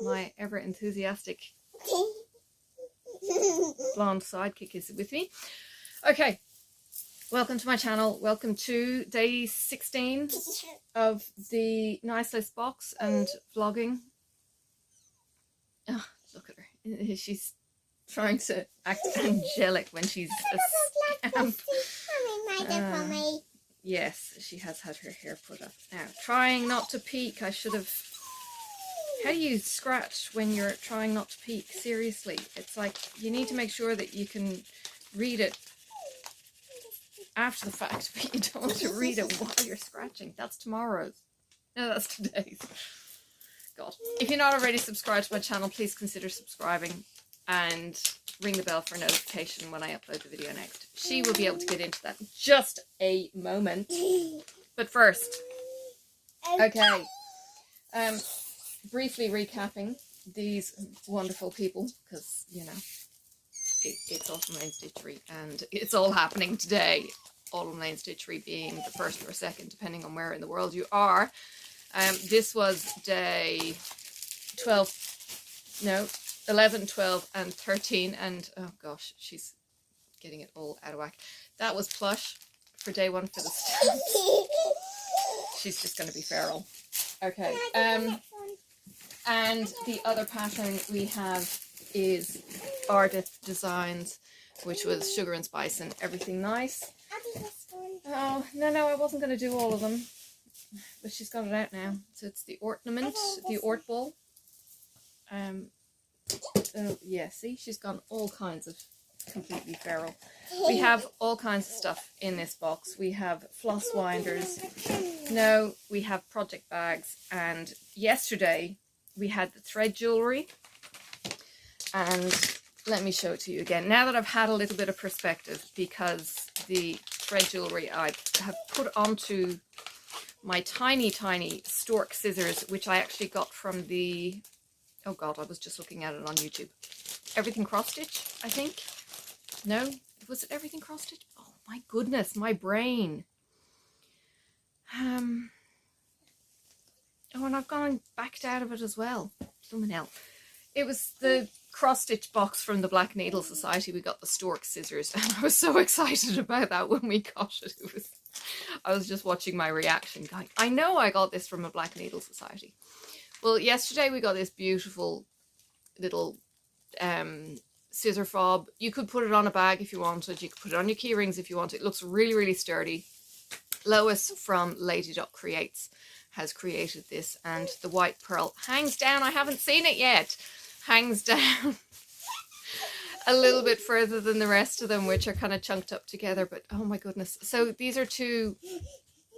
my ever enthusiastic blonde sidekick is with me. Okay, welcome to my channel. Welcome to day 16 of the Nice List box and vlogging. Oh, look at her. She's trying to act angelic when she's a scamp. Yes, she has had her hair put up. Now, trying not to peek. I should have... How do you scratch when you're trying not to peek? Seriously, it's like you need to make sure that you can read it after the fact, but you don't want to read it while you're scratching. That's tomorrow's. No, that's today's. God. If you're not already subscribed to my channel, please consider subscribing and ring the bell for a notification when I upload the video next. She will be able to get into that in just a moment. But first, okay, briefly recapping these wonderful people, because, you know, it's Autumn Lane Stitchery and it's all happening today. Autumn Lane Stitchery being the 1st or 2nd, depending on where in the world you are. This was day 12, no, 11, 12 and 13, and oh gosh, she's getting it all out of whack. That was Plush for day 1 for the stamps. She's just going to be feral. Okay, and the other pattern we have is Ardith Designs, which was Sugar and Spice and Everything Nice. Oh, no, I wasn't going to do all of them, but she's got it out now. So it's the ornament, the Ort Ball. Oh, yeah, see, she's gone all kinds of completely feral. We have all kinds of stuff in this box. We have floss winders. No, we have project bags. And yesterday we had the thread jewellery. And let me show it to you again. Now that I've had a little bit of perspective, because the thread jewellery I have put onto my tiny, tiny stork scissors, which I actually got from the... Oh God, I was just looking at it on YouTube. Everything Cross Stitch, I think. No? Was it Everything Cross Stitch? Oh my goodness, my brain. Oh, and I've gone backed out of it as well. Something else. It was the cross stitch box from the Black Needle Society. We got the stork scissors, and I was so excited about that when we got it. I was just watching my reaction going, I know I got this from a Black Needle Society. Well, yesterday we got this beautiful little scissor fob. You could put it on a bag if you wanted. You could put it on your key rings if you want. It looks really, really sturdy. Lois from Lady Dot Creates has created this, and the white pearl hangs down. I haven't seen it yet. Hangs down a little bit further than the rest of them, which are kind of chunked up together, but oh my goodness. So these are two,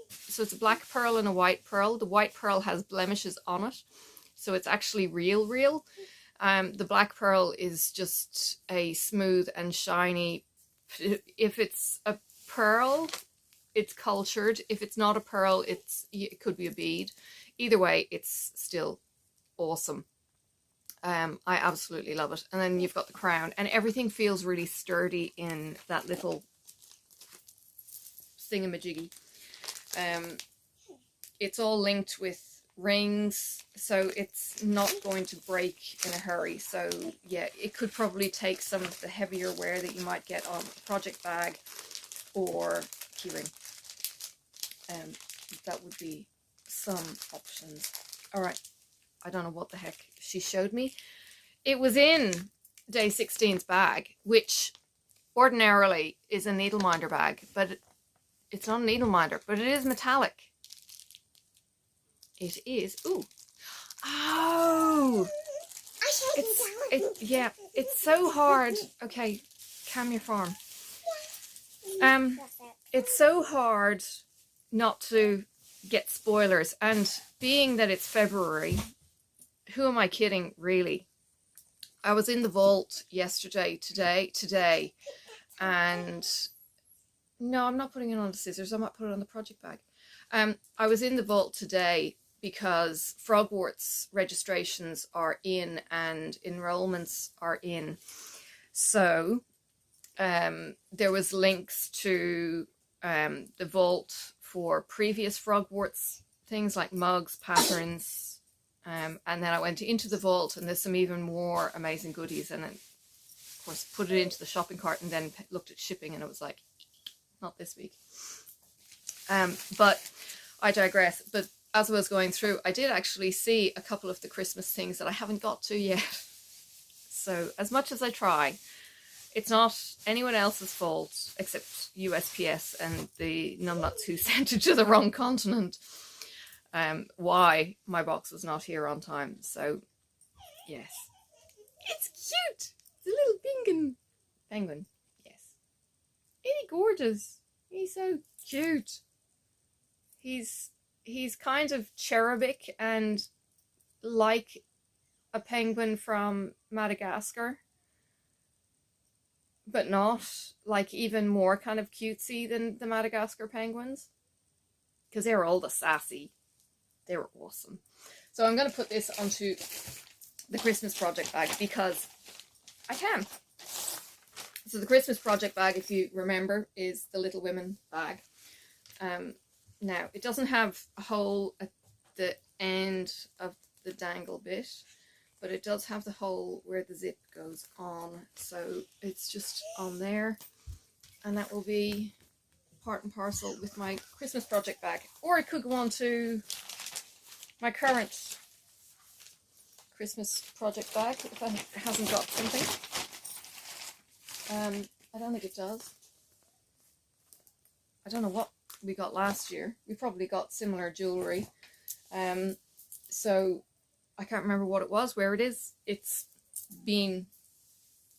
so it's a black pearl and a white pearl. The white pearl has blemishes on it, so it's actually real. The black pearl is just a smooth and shiny. If it's a pearl, it's cultured. If it's not a pearl, it could be a bead. Either way, it's still awesome. I absolutely love it. And then you've got the crown, and everything feels really sturdy in that little thingamajiggy. It's all linked with rings, so it's not going to break in a hurry. So yeah, it could probably take some of the heavier wear that you might get on a project bag or keyring. That would be some options. All right. I don't know what the heck she showed me. It was in day 16's bag, which ordinarily is a needle minder bag, but it's not a needle minder, but it is metallic. It is. Ooh. Oh. Yeah, it's so hard. Okay, calm your farm. It's so hard not to get spoilers, and being that it's February, who am I kidding, really? I was in the vault yesterday, today, and no, I'm not putting it on the scissors. I might put it on the project bag. I was in the vault today because Frogwarts registrations are in and enrollments are in. So there was links to the vault for previous Frogwarts things like mugs, patterns, And then I went into the vault, and there's some even more amazing goodies. And then, of course, put it into the shopping cart and then looked at shipping, and it was like, not this week. But I digress. But as I was going through, I did actually see a couple of the Christmas things that I haven't got to yet. So as much as I try, it's not anyone else's fault except USPS and the numbnuts who sent it to the wrong continent. Why my box was not here on time. So yes, it's cute. It's a little penguin. Yes, isn't he gorgeous? He's so cute. He's kind of cherubic and like a penguin from Madagascar, but not, like, even more kind of cutesy than the Madagascar penguins, because they're all the sassy. They were awesome. So I'm going to put this onto the Christmas project bag because I can. So the Christmas project bag, if you remember, is the Little Women bag. Now, it doesn't have a hole at the end of the dangle bit, but it does have the hole where the zip goes on. So it's just on there, and that will be part and parcel with my Christmas project bag. Or it could go on to my current Christmas project bag if it hasn't got something. I don't think it does. I don't know what we got last year. We probably got similar jewellery. So I can't remember what it was, where it is. It's been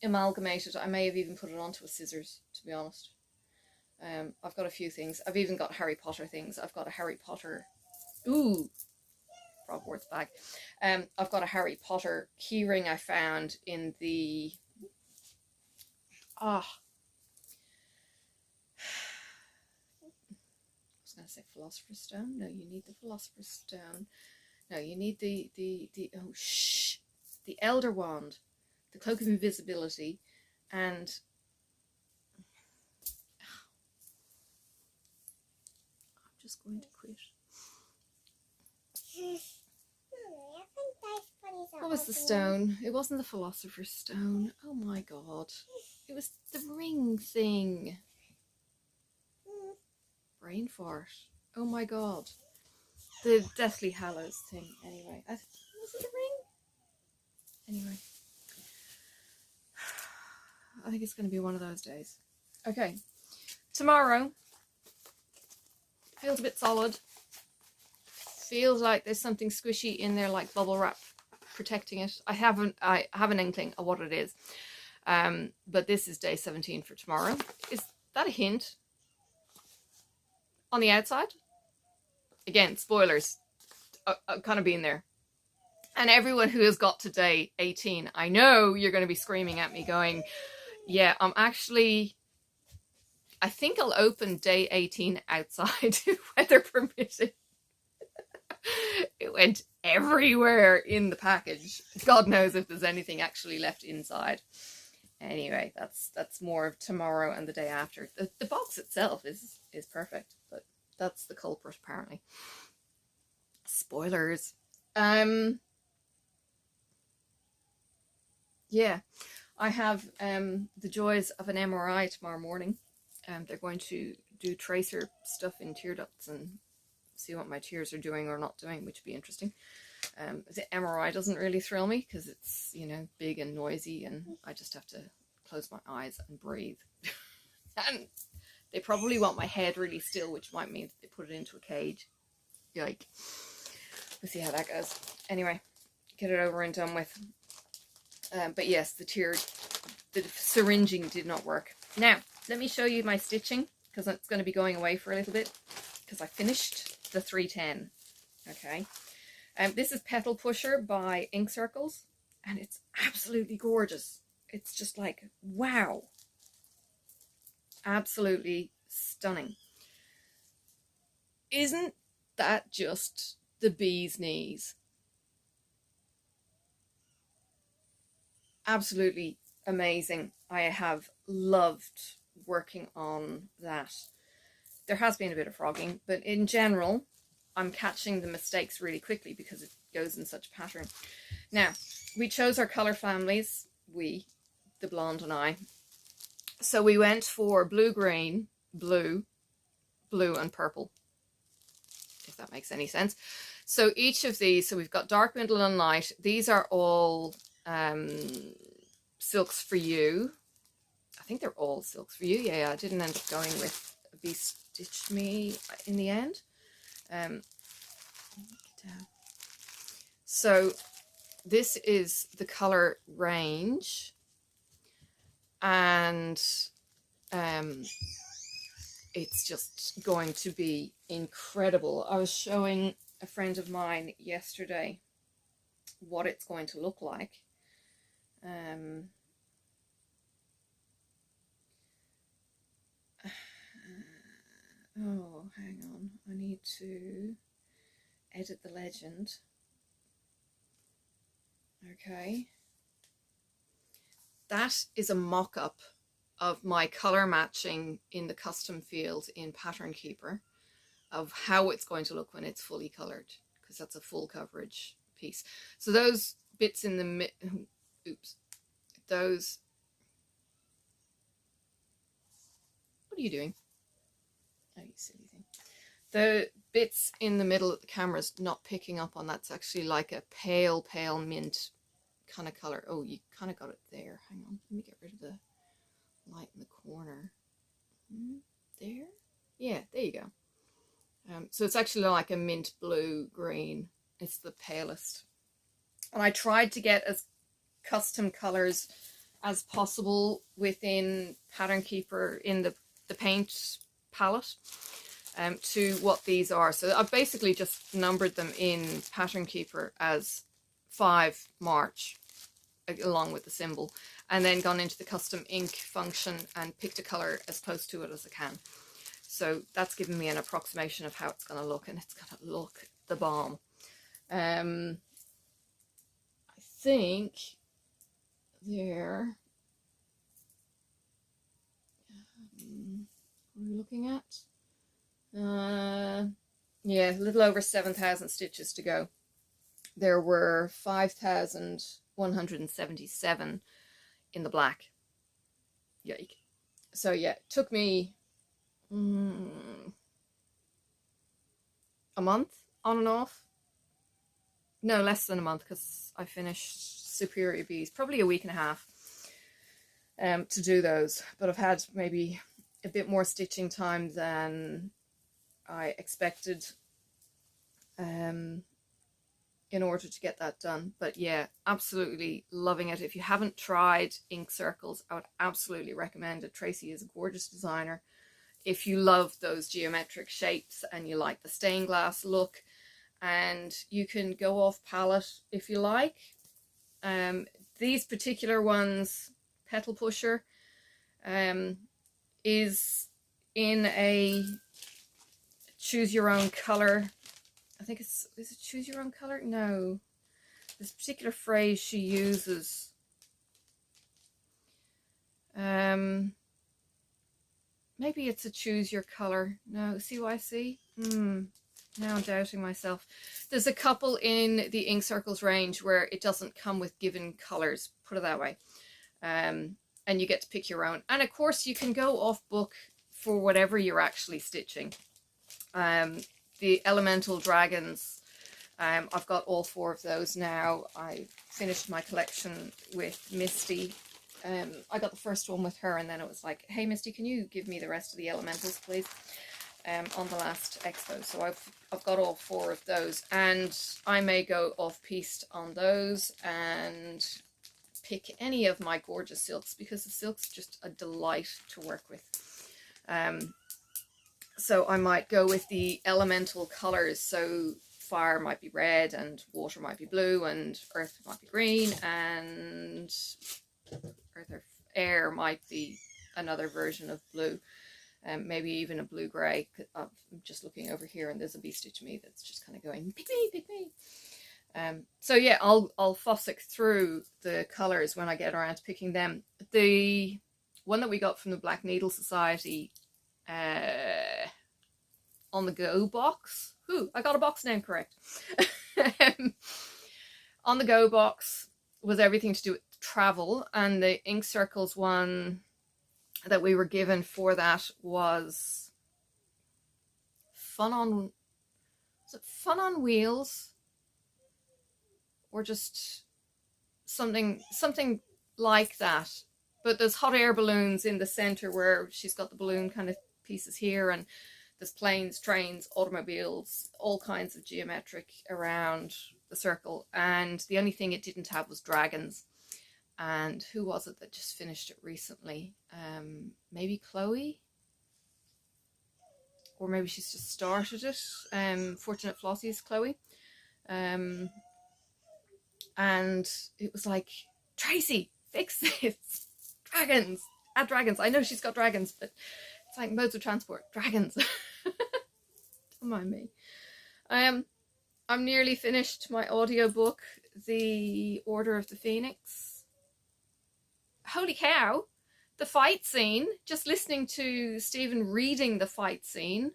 amalgamated. I may have even put it onto a scissors, to be honest. I've got a few things. I've even got Harry Potter things. I've got a Harry Potter... Ooh! Frogwarts bag. I've got a Harry Potter keyring I found in the... I was going to say Philosopher's Stone. No, you need the Philosopher's Stone. No, you need the Elder Wand, the Cloak of Invisibility, and I'm just going to quit. What was the stone? It wasn't the Philosopher's Stone. Oh my god. It was the ring thing. Brain fart. Oh my god. The Deathly Hallows thing, anyway. Was it the ring? Anyway. I think it's going to be one of those days. Okay. Tomorrow. Feels a bit solid. Feels like there's something squishy in there, like bubble wrap protecting it. I have an inkling of what it is. But this is day 17 for tomorrow. Is that a hint? On the outside? Again, spoilers. Kind of being there. And everyone who has got to day 18, I know you're going to be screaming at me going, yeah, I think I'll open day 18 outside, weather permitting. It went everywhere in the package. God knows if there's anything actually left inside. Anyway, that's more of tomorrow and the day after. The box itself is perfect, but that's the culprit apparently. Spoilers. Yeah, I have the joys of an MRI tomorrow morning. They're going to do tracer stuff in tear ducts and see what my tears are doing or not doing, which would be interesting. The MRI doesn't really thrill me because it's, you know, big and noisy, and I just have to close my eyes and breathe. And they probably want my head really still, which might mean that they put it into a cage. Yike. We'll see how that goes. Anyway, get it over and done with. But yes, the syringing did not work. Now, let me show you my stitching, because it's going to be going away for a little bit, because I finished the 310. Okay. This is Petal Pusher by Ink Circles, and it's absolutely gorgeous. It's just like, wow. Absolutely stunning. Isn't that just the bee's knees? Absolutely amazing. I have loved working on that. There has been a bit of frogging, but in general, I'm catching the mistakes really quickly because goes in such a pattern. Now, we chose our colour families, the blonde and I. So we went for blue-green, blue, blue and purple, if that makes any sense. So each of these, so we've got dark, middle and light. These are all silks for you. I think they're all silks for you. Yeah, I didn't end up going with Be Stitched Me in the end. So this is the color range, and it's just going to be incredible. I was showing a friend of mine yesterday what it's going to look like. Oh, hang on. I need to edit the legend. Okay. That is a mock-up of my color matching in the custom field in Pattern Keeper of how it's going to look when it's fully colored, because that's a full coverage piece. So those bits in the those, what are you doing? Oh, you silly thing. The bits in the middle that the camera's not picking up on, that's actually like a pale mint kind of color. Oh, you kind of got it there. Hang on, let me get rid of the light in the corner. There? Yeah, there you go. So it's actually like a mint blue green. It's the palest. And I tried to get as custom colors as possible within Pattern Keeper in the paint palette to what these are. So I've basically just numbered them in Pattern Keeper as 5 March along with the symbol, and then gone into the custom ink function and picked a color as close to it as I can. So that's given me an approximation of how it's going to look, and it's going to look the bomb. I think there, what are we looking at? Yeah, a little over 7,000 stitches to go. There were 5,177 in the black. Yike. So yeah, it took me a month on and off. No, less than a month, because I finished Superior Bees, probably a week and a half to do those. But I've had maybe a bit more stitching time than I expected in order to get that done. But yeah, absolutely loving it. If you haven't tried ink circles, I would absolutely recommend it. Tracy is a gorgeous designer. If you love those geometric shapes and you like the stained glass look, and you can go off palette if you like. These particular ones, Petal Pusher, is in a choose your own color. I think is it choose your own color? No. This particular phrase she uses. Maybe it's a choose your color. No, see what I see? Now I'm doubting myself. There's a couple in the Ink Circles range where it doesn't come with given colors, put it that way. And you get to pick your own. And of course you can go off book for whatever you're actually stitching. The Elemental Dragons, I've got all 4 of those now. I finished my collection with Misty. I got the first one with her, and then it was like, hey Misty, can you give me the rest of the Elementals, please? On the last expo. So I've got all 4 of those, and I may go off-piste on those and pick any of my gorgeous silks, because the silk's just a delight to work with. So I might go with the elemental colors. So fire might be red, and water might be blue, and earth might be green, and air might be another version of blue. Maybe even a blue-grey. I'm just looking over here, and there's a Be Stitched Me that's just kind of going, pick me, pick me. So yeah, I'll fossick through the colours when I get around to picking them. The one that we got from the Black Needle Society on the go box. Ooh, I got a box name correct. On the go box was everything to do with travel, and the Ink Circles one that we were given for that was Fun on, was it Fun on Wheels, or just something like that. But there's hot air balloons in the center where she's got the balloon kind of pieces here, and there's planes, trains, automobiles, all kinds of geometric around the circle. And the only thing it didn't have was dragons. And who was it that just finished it recently? Maybe Chloe? Or maybe she's just started it. Fortunate Flossie's Chloe. And it was like, Tracy, fix this. Dragons. Add dragons. I know she's got dragons, but it's like modes of transport. Dragons. Don't mind me. I'm nearly finished my audiobook, The Order of the Phoenix. Holy cow, the fight scene, just listening to Stephen reading the fight scene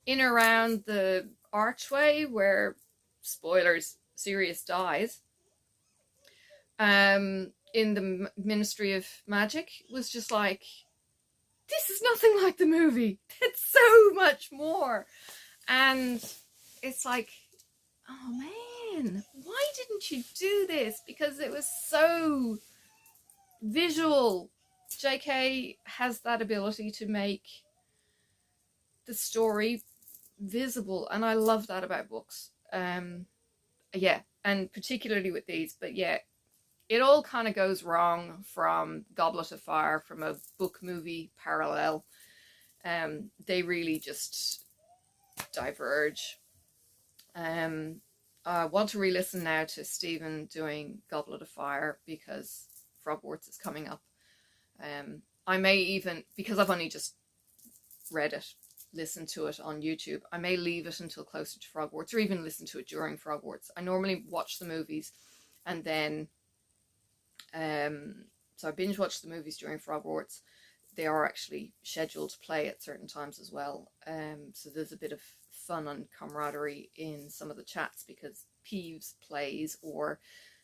in around the archway where, spoilers, Sirius dies, in the Ministry of Magic, was just like, this is nothing like the movie. It's so much more. And it's like, oh man, why didn't you do this? Because it was so visual. JK has that ability to make the story visible, and I love that about books. Yeah, and particularly with these. But yeah, it all kind of goes wrong from Goblet of Fire, from a book movie parallel. They really just diverge. I want to re-listen now to Stephen doing Goblet of Fire because Frogwarts is coming up. I may even, because I've only just read it, listen to it on YouTube, I may leave it until closer to Frogwarts, or even listen to it during Frogwarts. I normally watch the movies and then so I binge watch the movies during Frogwarts. They are actually scheduled to play at certain times as well. So there's a bit of fun and camaraderie in some of the chats because Peeves plays, or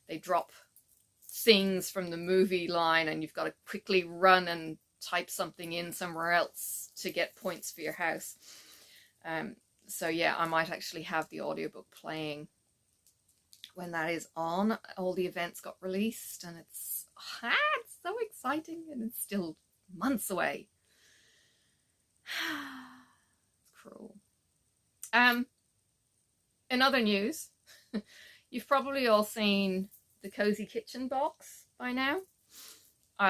they drop things from the movie line and you've got to quickly run and type something in somewhere else to get points for your house. So yeah, I might actually have the audiobook playing when that is on. All the events got released and it's so exciting, and it's still months away. It's cruel. In other news, you've probably all seen the Cozy Kitchen box by now.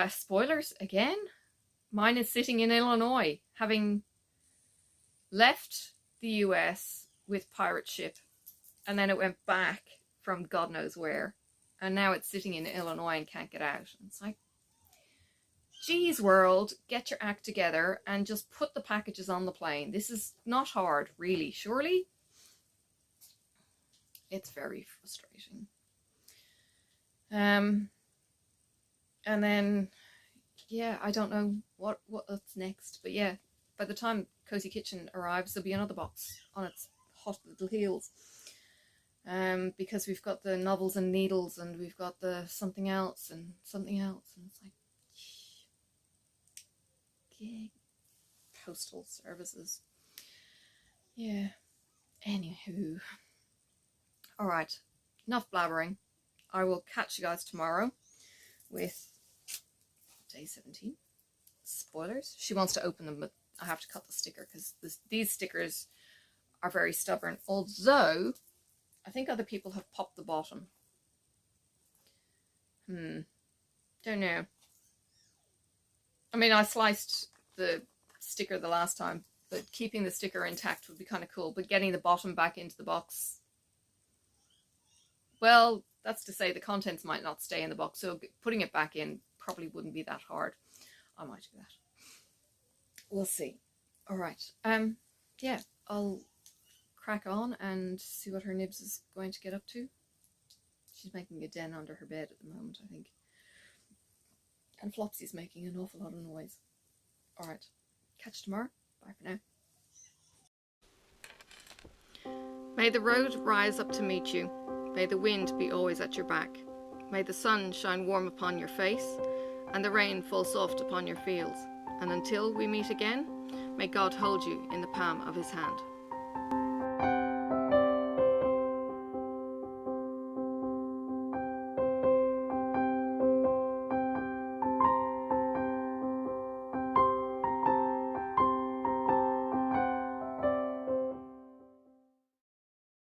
Spoilers again. Mine is sitting in Illinois, having left the US with pirate ship, and then it went back from God knows where, and now it's sitting in Illinois and can't get out. And it's like, geez, world, get your act together and just put the packages on the plane. This is not hard, really, surely. It's very frustrating. And then, yeah, I don't know what's next. But yeah, by the time Cozy Kitchen arrives, there'll be another box on its hot little heels. Because we've got the Novels and Needles, and we've got the something else, and it's like, yeah, postal services. Yeah. Anywho. Alright, enough blabbering. I will catch you guys tomorrow with day 17. Spoilers. She wants to open them, but I have to cut the sticker because these stickers are very stubborn. Although, I think other people have popped the bottom. Don't know. I mean, I sliced the sticker the last time, but keeping the sticker intact would be kind of cool. But getting the bottom back into the box, well, that's to say the contents might not stay in the box, so putting it back in probably wouldn't be that hard. I might do that. We'll see. All right. Yeah, I'll crack on and see what her Nibs is going to get up to. She's making a den under her bed at the moment, I think. And Flopsy's making an awful lot of noise. All right. Catch you tomorrow. Bye for now. May the road rise up to meet you. May the wind be always at your back. May the sun shine warm upon your face, and the rain fall soft upon your fields. And until we meet again, may God hold you in the palm of his hand.